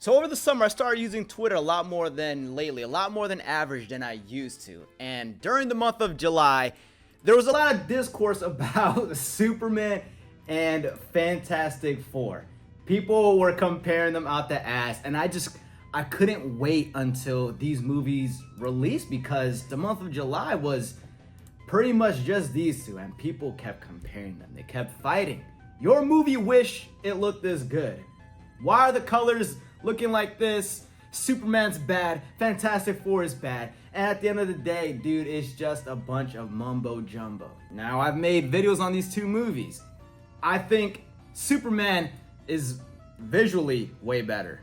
So over the summer, I started using Twitter a lot more than lately, a lot more than average than I used to. And during the month of July, there was a lot of discourse about Superman and Fantastic Four. People were comparing them out the ass, and I couldn't wait until these movies released because the month of July was pretty much just these two, and people kept comparing them. They kept fighting. Your movie wish it looked this good. Why are the colors looking like this? Superman's bad, Fantastic Four is bad, and at the end of the day, dude, it's just a bunch of mumbo jumbo. Now, I've made videos on these two movies. I think Superman is visually way better.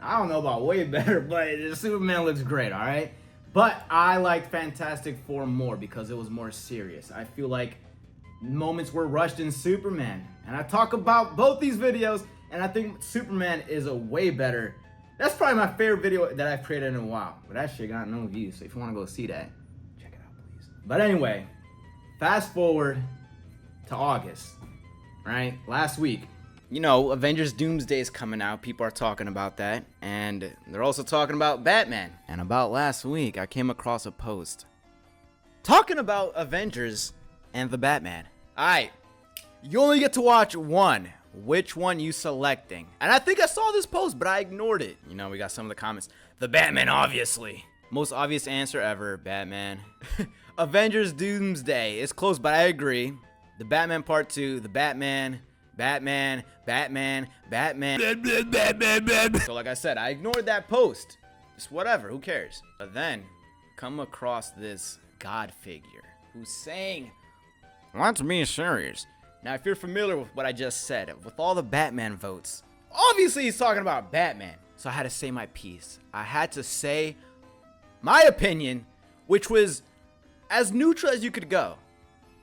I don't know about way better, but Superman looks great, all right? But I liked Fantastic Four more because it was more serious. I feel like moments were rushed in Superman. And I talk about both these videos, and I think Superman is a way better. That's probably my favorite video that I've created in a while. But that shit got no views, so if you want to go see that, check it out, please. But anyway, fast forward to August, right? Last week. You know, Avengers Doomsday is coming out. People are talking about that. And they're also talking about Batman. And about last week, I came across a post talking about Avengers and the Batman. Alright, you only get to watch one. Which one you selecting? And I think I saw this post, but I ignored it. You know, we got some of the comments. The Batman, obviously. Most obvious answer ever, Batman. Avengers Doomsday. It's close, but I agree. The Batman Part 2, the Batman... Batman. So like I said, I ignored that post. Just whatever, who cares? But then, come across this God figure who's saying, let's be serious. Now, if you're familiar with what I just said, with all the Batman votes, obviously he's talking about Batman. So I had to say my piece. I had to say my opinion, which was as neutral as you could go.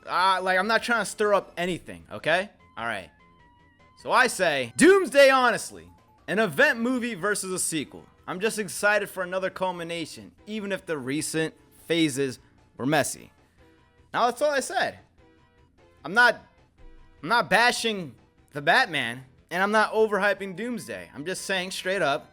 Like, I'm not trying to stir up anything, okay? All right. So I say, Doomsday, honestly, an event movie versus a sequel. I'm just excited for another culmination, even if the recent phases were messy. Now that's all I said. I'm not bashing the Batman, and I'm not overhyping Doomsday. I'm just saying straight up,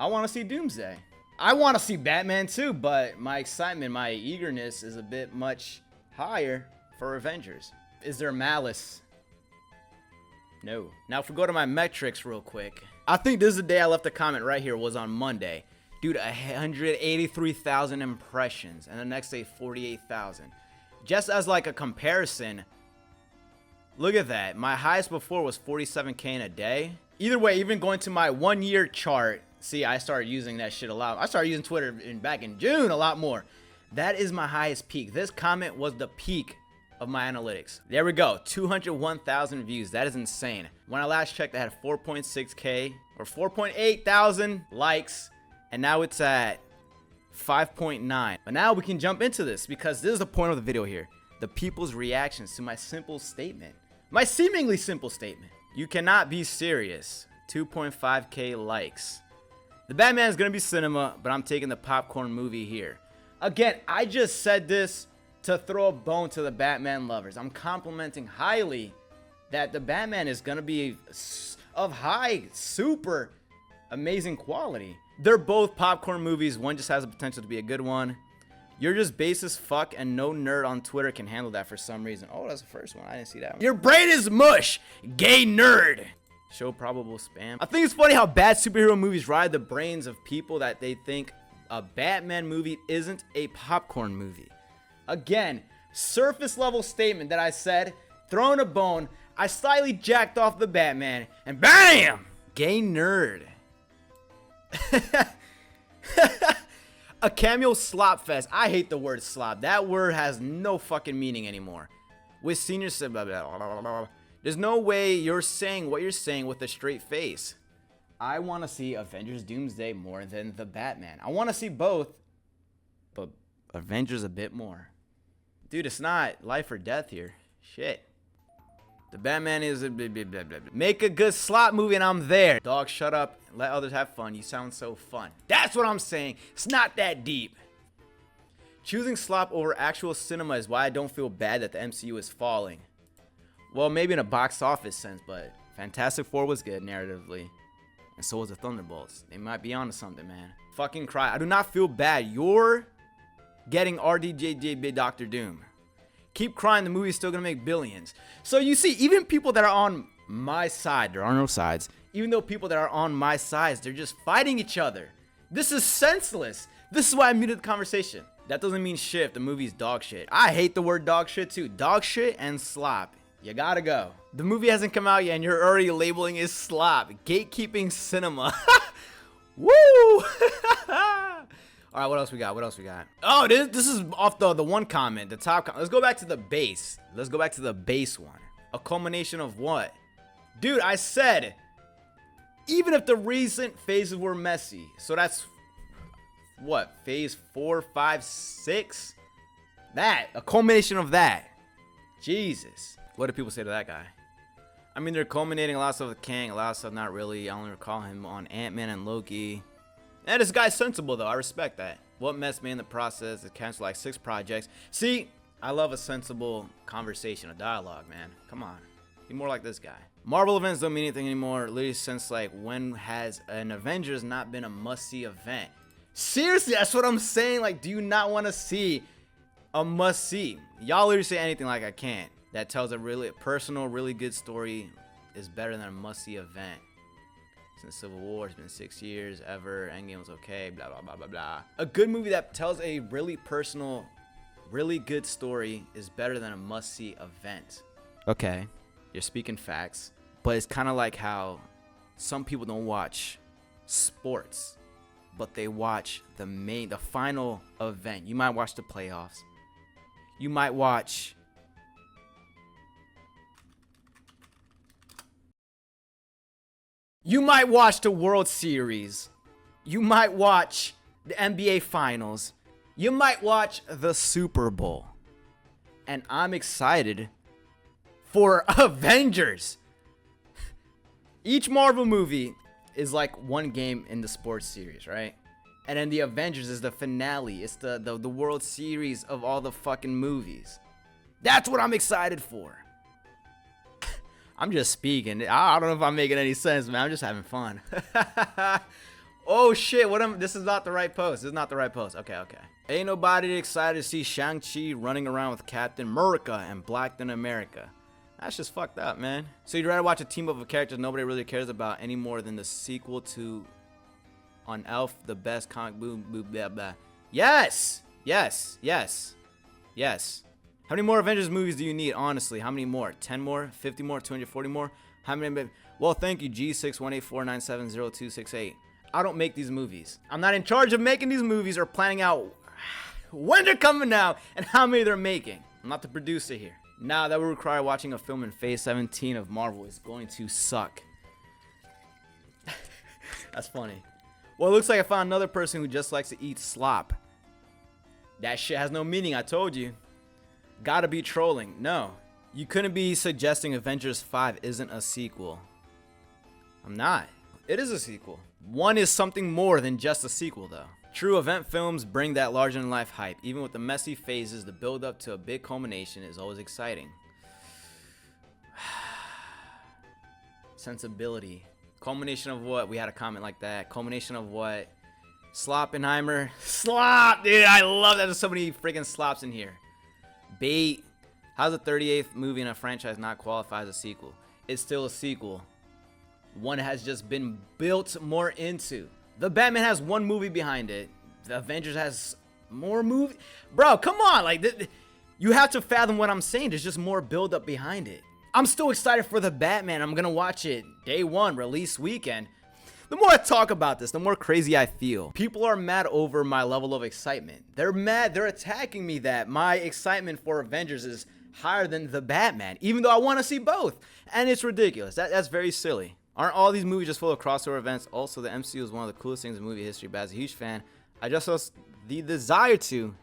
I want to see Doomsday. I want to see Batman too, but my excitement, my eagerness is a bit much higher for Avengers. Is there malice? No. Now, if we go to my metrics real quick, I think this is the day I left a comment right here, was on Monday. Dude, 183,000 impressions, and the next day, 48,000. Just as like a comparison, look at that. My highest before was 47K in a day. Either way, even going to my 1 year chart, see, I started using that shit a lot. I started using Twitter back in June a lot more. That is my highest peak. This comment was the peak of my analytics. There we go, 201,000 views. That is insane. When I last checked, I had 4.6K or 4.8 thousand likes, and now it's at 5.9. But now we can jump into this because this is the point of the video here. The people's reactions to my simple statement. My seemingly simple statement. You cannot be serious. 2.5K likes. The Batman is gonna be cinema, but I'm taking the popcorn movie here. Again, I just said this to throw a bone to the Batman lovers. I'm complimenting highly that the Batman is gonna be of high, super amazing quality. They're both popcorn movies. One just has the potential to be a good one. You're just base as fuck, and no nerd on Twitter can handle that for some reason. Oh, that's the first one. I didn't see that one. Your brain is mush, gay nerd. Show probable spam. I think it's funny how bad superhero movies ride the brains of people that they think a Batman movie isn't a popcorn movie. Again, surface level statement that I said, throwing a bone, I slightly jacked off the Batman, and BAM! Gay nerd. A cameo slop fest. I hate the word slop. That word has no fucking meaning anymore. With seniors, there's no way you're saying what you're saying with a straight face. I want to see Avengers Doomsday more than the Batman. I want to see both, but Avengers a bit more. Dude, it's not life or death here. Shit. The Batman is a blah, blah, blah, blah. Make a good slot movie and I'm there. Dog, shut up. Let others have fun. You sound so fun. That's what I'm saying. It's not that deep. Choosing slop over actual cinema is why I don't feel bad that the MCU is falling. Well, maybe in a box office sense, but Fantastic Four was good narratively. And so is the Thunderbolts. They might be onto something, man. Fucking cry. I do not feel bad. You're getting 𝙎𝙤𝙬𝘾𝙬𝘖 Dr. Doom. Keep crying. The movie's still gonna make billions. So you see, even people that are on my side, there are no sides. Even though people that are on my sides, they're just fighting each other. This is senseless. This is why I muted the conversation. That doesn't mean shit if the movie's dog shit. I hate the word dog shit too. Dog shit and slop. You gotta go. The movie hasn't come out yet and you're already labeling it slop. Gatekeeping cinema. Woo! Alright, what else we got? What else we got? Oh, this is off the one comment, the top comment. Let's go back to the base. Let's go back to the base one. A culmination of what? Dude, I said, even if the recent phases were messy, so that's what, phase 4, 5, 6? That, a culmination of that. Jesus. What do people say to that guy? I mean, they're culminating a lot of stuff with Kang, a lot of stuff not really. I only recall him on Ant-Man and Loki. And this guy's sensible though, I respect that. What messed me in the process is cancel like 6 projects. See, I love a sensible conversation, a dialogue, man. Come on, be more like this guy. Marvel events don't mean anything anymore, literally since like when has an Avengers not been a must-see event? Seriously, that's what I'm saying. Like, do you not want to see a must-see? Y'all literally say anything like I can't. That tells a really personal, really good story is better than a must-see event. Since Civil War, it's been 6 years, ever. Endgame was okay, blah, blah, blah, blah, blah. A good movie that tells a really personal, really good story is better than a must-see event. Okay, you're speaking facts, but it's kind of like how some people don't watch sports, but they watch the final event. You might watch the playoffs. You might watch the World Series. You might watch the NBA Finals. You might watch the Super Bowl. And I'm excited for Avengers. Each Marvel movie is like one game in the sports series, right? And then the Avengers is the finale. It's the World Series of all the fucking movies. That's what I'm excited for. I'm just speaking. I don't know if I'm making any sense, man. I'm just having fun. Oh shit, this is not the right post. This is not the right post. Okay. Ain't nobody excited to see Shang-Chi running around with Captain America and Black than America. That's just fucked up, man. So you'd rather watch a team up of characters nobody really cares about any more than the sequel to On Elf, the best comic boom blah blah. Yes. How many more Avengers movies do you need, honestly? How many more? 10 more? 50 more? 240 more? How many? Well, thank you, G6184970268. I don't make these movies. I'm not in charge of making these movies or planning out when they're coming out and how many they're making. I'm not the producer here. Now, that would require watching a film in phase 17 of Marvel is going to suck. That's funny. Well, it looks like I found another person who just likes to eat slop. That shit has no meaning, I told you. Gotta be trolling. No, you couldn't be suggesting Avengers 5 isn't a sequel. I'm not. It is a sequel. One is something more than just a sequel, though. True event films bring that larger-than-life hype. Even with the messy phases, the build-up to a big culmination is always exciting. Sensibility. Culmination of what? We had a comment like that. Culmination of what? 𝙎𝙀𝘾𝙄𝘾𝙄𝘼. Slop, dude. I love that. There's so many freaking slops in here. Bait. How's the 38th movie in a franchise not qualify as a sequel? It's still a sequel. One has just been built more into. The Batman has one movie behind it. The Avengers has more movie. Bro, come on. Like, you have to fathom what I'm saying. There's just more build up behind it. I'm still excited for the Batman. I'm gonna watch it day one, release weekend. The more I talk about this, the more crazy I feel. People are mad over my level of excitement. They're mad. They're attacking me that my excitement for Avengers is higher than the Batman, even though I want to see both. And it's ridiculous. That's very silly. Aren't all these movies just full of crossover events? Also, the MCU is one of the coolest things in movie history, but as a huge fan, I just lost the desire to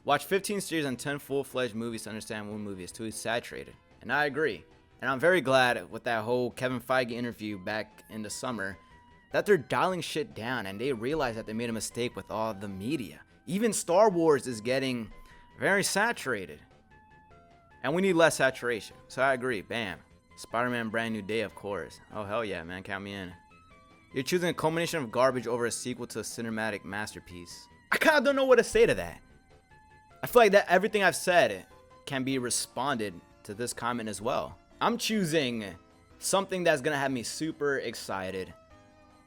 watch 15 series and 10 full-fledged movies to understand one movie is too saturated. And I agree. And I'm very glad with that whole Kevin Feige interview back in the summer that they're dialing shit down and they realize that they made a mistake with all the media. Even Star Wars is getting very saturated. And we need less saturation. So I agree. Bam. Spider-Man Brand New Day, of course. Oh, hell yeah, man. Count me in. You're choosing a culmination of garbage over a sequel to a cinematic masterpiece. I kind of don't know what to say to that. I feel like that everything I've said can be responded to this comment as well. I'm choosing something that's gonna have me super excited,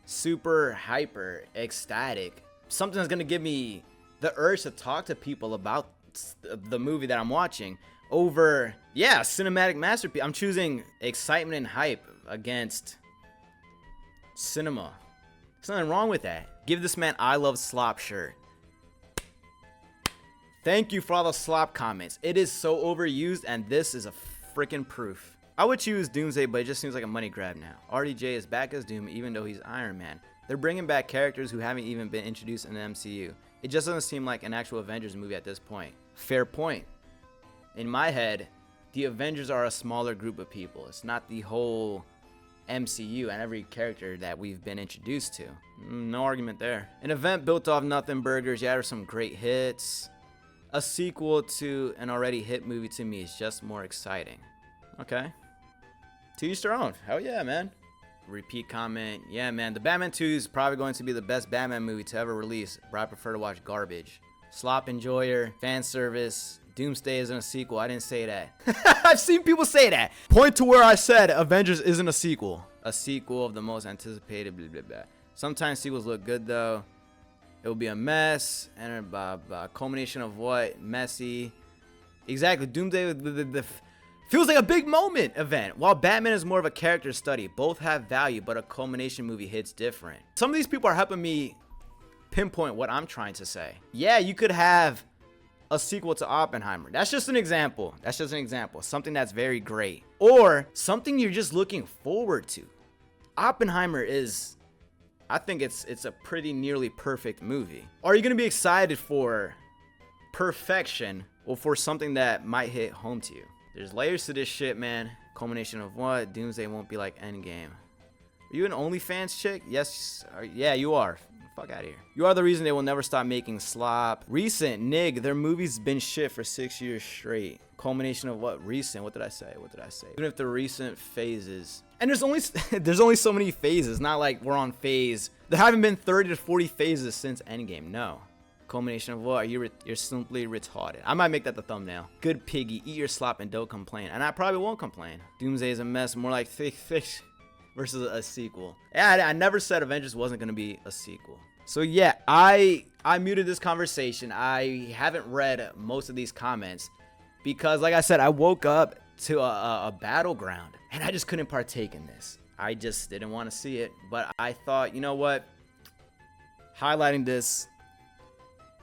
super hyper ecstatic, something that's gonna give me the urge to talk to people about the movie that I'm watching over, yeah, cinematic masterpiece. I'm choosing excitement and hype against cinema. There's nothing wrong with that. Give this man I love slop shirt. Thank you for all the slop comments. It is so overused, and this is a freaking proof. I would choose Doomsday, but it just seems like a money grab now. RDJ is back as Doom, even though he's Iron Man. They're bringing back characters who haven't even been introduced in the MCU. It just doesn't seem like an actual Avengers movie at this point. Fair point. In my head, the Avengers are a smaller group of people. It's not the whole MCU and every character that we've been introduced to. No argument there. An event built off nothing burgers. Yeah, there's some great hits. A sequel to an already hit movie to me is just more exciting. Okay. To each their own. Hell yeah, man. Repeat comment. Yeah, man. The Batman 2 is probably going to be the best Batman movie to ever release, but I prefer to watch garbage. Slop enjoyer, fan service. Doomsday isn't a sequel. I didn't say that. I've seen people say that. Point to where I said Avengers isn't a sequel. A sequel of the most anticipated blah, blah, blah. Sometimes sequels look good, though. It will be a mess. And a culmination of what? Messy. Exactly. Doomsday feels like a big moment event, while Batman is more of a character study. Both have value, but a culmination movie hits different. Some of these people are helping me pinpoint what I'm trying to say. Yeah, you could have a sequel to Oppenheimer. That's just an example. That's just an example. Something that's very great. Or something you're just looking forward to. Oppenheimer is, I think it's a pretty nearly perfect movie. Are you going to be excited for perfection or for something that might hit home to you? There's layers to this shit, man. Culmination of what? Doomsday won't be like Endgame. Are you an OnlyFans chick? Yes. Yeah, you are. Fuck out of here. You are the reason they will never stop making slop. Recent, nig, their movie's been shit for 6 years straight. Culmination of what? Recent. What did I say? What did I say? Even if the recent phases. And there's only so many phases. Not like we're on phase. There haven't been 30 to 40 phases since Endgame. No. Culmination of what? You're simply retarded. I might make that the thumbnail. Good piggy, eat your slop and don't complain. And I probably won't complain. Doomsday is a mess, more like thick fish versus a sequel. Yeah, I never said Avengers wasn't gonna be a sequel. So yeah, I muted this conversation. I haven't read most of these comments because, like I said, I woke up to a battleground and I just couldn't partake in this. I just didn't want to see it. But I thought, you know what? Highlighting this.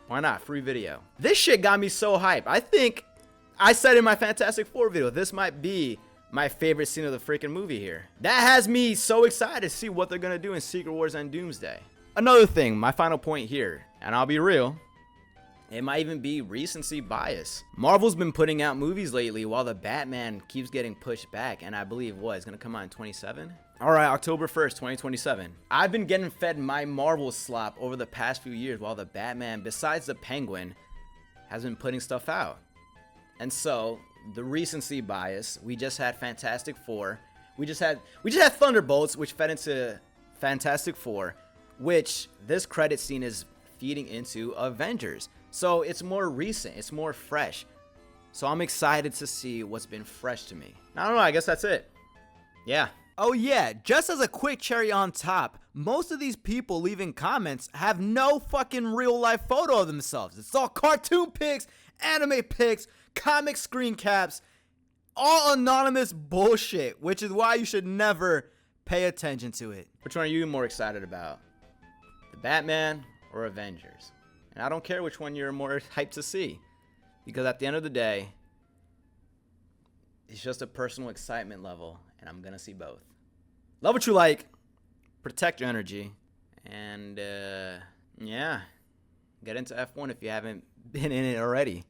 Why not? Free video. This shit got me so hyped. I think I said in my Fantastic Four video, this might be my favorite scene of the freaking movie here. That has me so excited to see what they're going to do in Secret Wars and Doomsday. Another thing, my final point here, and I'll be real, it might even be recency bias. Marvel's been putting out movies lately while the Batman keeps getting pushed back, and I believe what, it's going to come out in 27? Alright, October 1st, 2027. I've been getting fed my Marvel slop over the past few years while the Batman, besides the Penguin, has been putting stuff out. And so, the recency bias, we just had Fantastic Four. We just had Thunderbolts, which fed into Fantastic Four, which this credit scene is feeding into Avengers. So it's more recent, it's more fresh. So I'm excited to see what's been fresh to me. I don't know, I guess that's it. Yeah. Oh yeah, just as a quick cherry on top, most of these people leaving comments have no fucking real life photo of themselves. It's all cartoon pics, anime pics, comic screen caps, all anonymous bullshit, which is why you should never pay attention to it. Which one are you more excited about? The Batman or Avengers? And I don't care which one you're more hyped to see, because at the end of the day, it's just a personal excitement level, and I'm gonna see both. Love what you like, protect your energy, and yeah, get into F1 if you haven't been in it already.